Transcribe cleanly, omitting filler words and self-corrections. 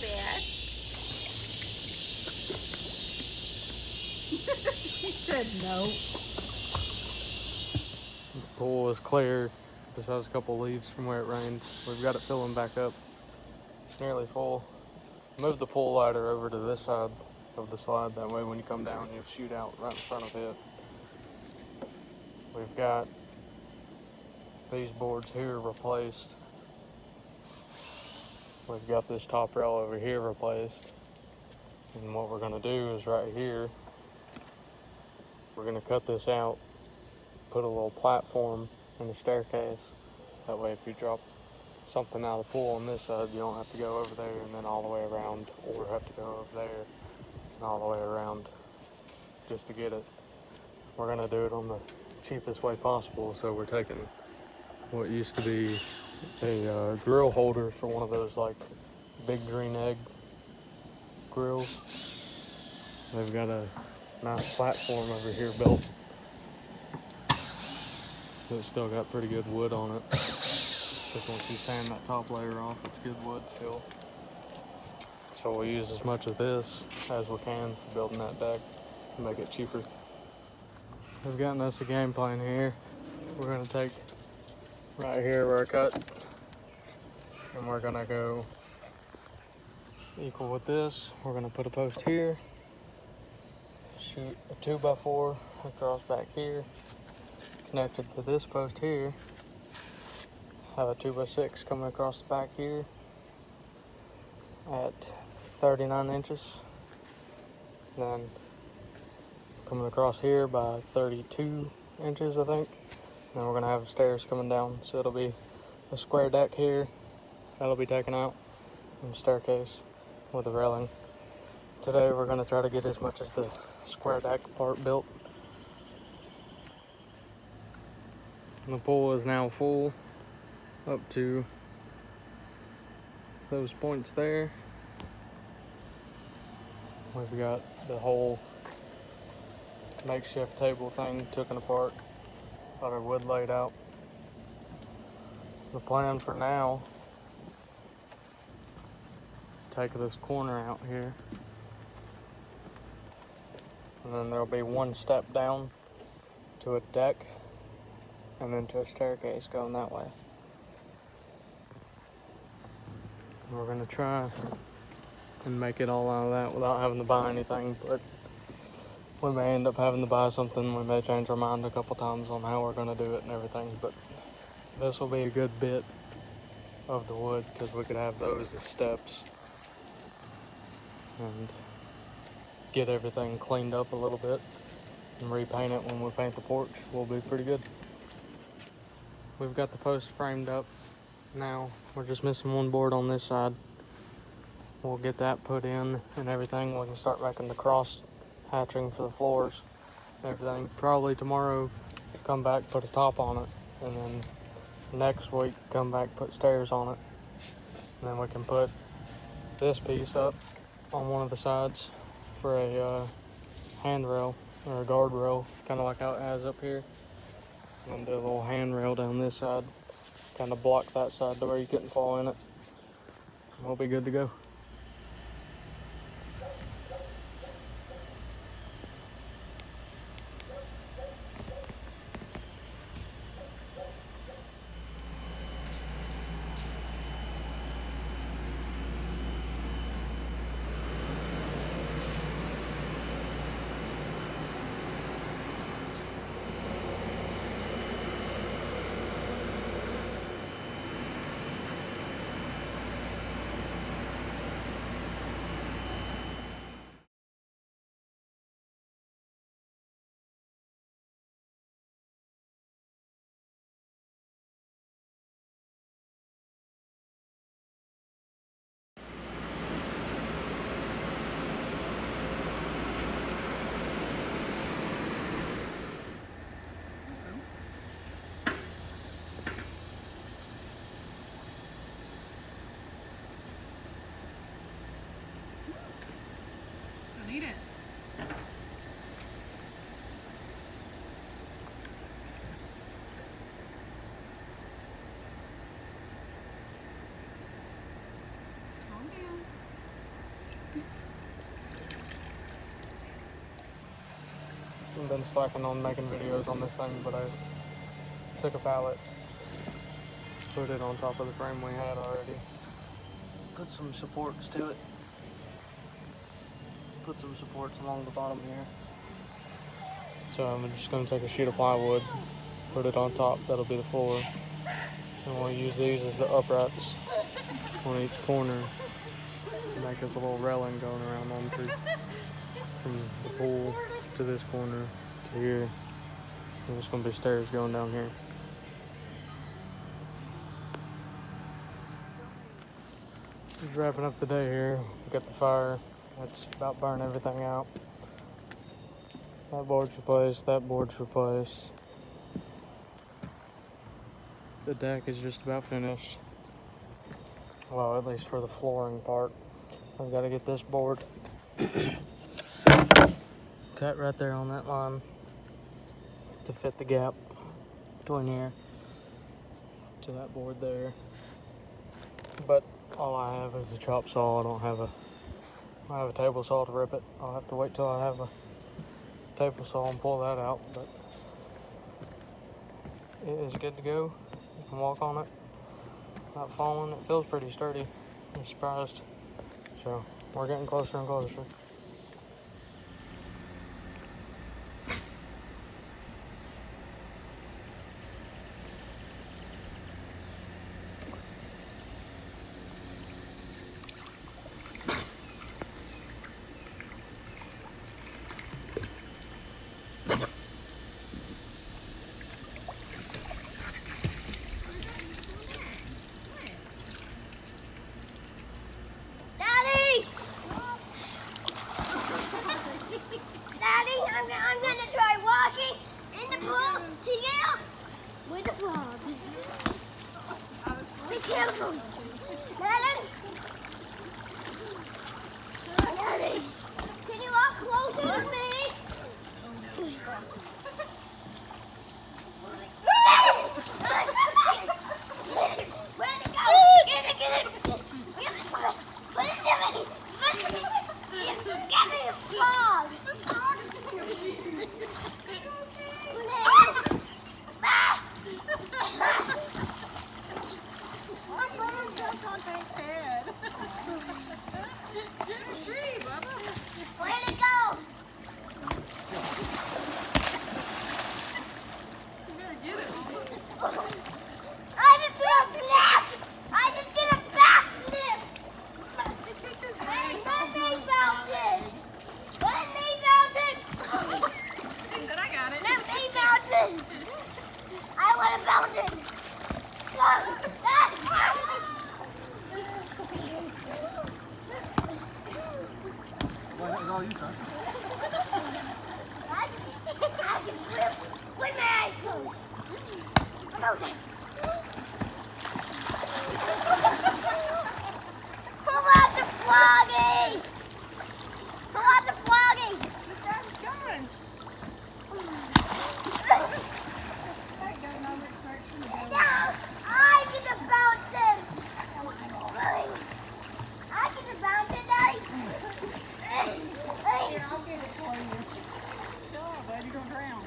bad. He said no. The pool is clear. Just has a couple leaves from where it rained. We've got it filling back up. Nearly full. Move the pool ladder over to this side of the slide. That way when you come down, you'll shoot out right in front of it. We've got these boards here replaced. We've got this top rail over here replaced. And what we're going to do is right here, we're going to cut this out, put a little platform and a staircase. That way if you drop something out of the pool on this side, you don't have to go over there and then all the way around, or have to go over there and all the way around just to get it. We're going to do it on the cheapest way possible, so we're taking what used to be a grill holder for one of those like big green egg grills. They've got a nice platform over here built. It's still got pretty good wood on it. Just once you sand that top layer off, it's good wood still. So we'll use as much of this as we can for building that deck to make it cheaper. We've gotten us a game plan here. We're gonna take right here where I cut, and we're gonna go equal with this. We're gonna put a post here, shoot a 2x4 across back here, connected to this post here, have a 2x6 coming across the back here at 39 inches, then coming across here by 32 inches I think. Then we're gonna have stairs coming down, so it'll be a square deck here that'll be taken out, and a staircase with a railing. Today we're gonna try to get as much as the square deck part built. The pool is now full up to those points there. We've got the whole makeshift table thing taken apart, got our wood laid out. The plan for now is to take this corner out here, and then there'll be one step down to a deck and then to a staircase going that way. And we're gonna try and make it all out of that without having to buy anything, but we may end up having to buy something. We may change our mind a couple times on how we're gonna do it and everything, but this will be a good bit of the wood because we could have those as steps and get everything cleaned up a little bit and repaint it when we paint the porch. Will be pretty good. We've got the post framed up now. We're just missing one board on this side. We'll get that put in and everything. We can start making the cross hatching for the floors and everything. Probably tomorrow come back, put a top on it, and then next week come back, put stairs on it. And then we can put this piece up on one of the sides for a handrail or a guardrail, kind of like how it has up here. And do a little handrail down this side, kind of block that side to where you couldn't fall in it. And we'll be good to go. I've been slacking on making videos on this thing, but I took a pallet, put it on top of the frame we had already, put some supports to it, put some supports along the bottom here. So I'm just going to take a sheet of plywood, put it on top, that'll be the floor, and we'll use these as the uprights on each corner to make us a little railing going around on through from the pool to this corner to here. And there's going to be stairs going down here. Just wrapping up the day here. We got the fire. That's about burning everything out. That board's replaced. That board's replaced. The deck is just about finished. Well, at least for the flooring part. I've got to get this board cut right there on that line to fit the gap between here to that board there. But all I have is a chop saw. I don't have a table saw to rip it. I'll have to wait till I have a table saw and pull that out, but it is good to go. You can walk on it, not falling. It feels pretty sturdy. I'm surprised. So we're getting closer and closer. I'm gonna try walking in the pool here with the frog. Be careful. Daddy? Daddy, can you walk closer to me? Where'd it go? Get it. Put it to me. Get me a frog. Where'd it go? You better get it, Mama. I just did a flip! I just did a backflip! Let me bounce it! Let me bounce it! He said I got it. Let me bounce it! I want to bounce it! Well, that was all you, son. I can flip with my ankles! Okay. Pull out the froggy! Pull out the froggy! This guy's going. That got no restriction. Now, I get to bounce it! I get to bounce it, Daddy! Here, I'll get it for you. Chill out, bud. You're going to drown.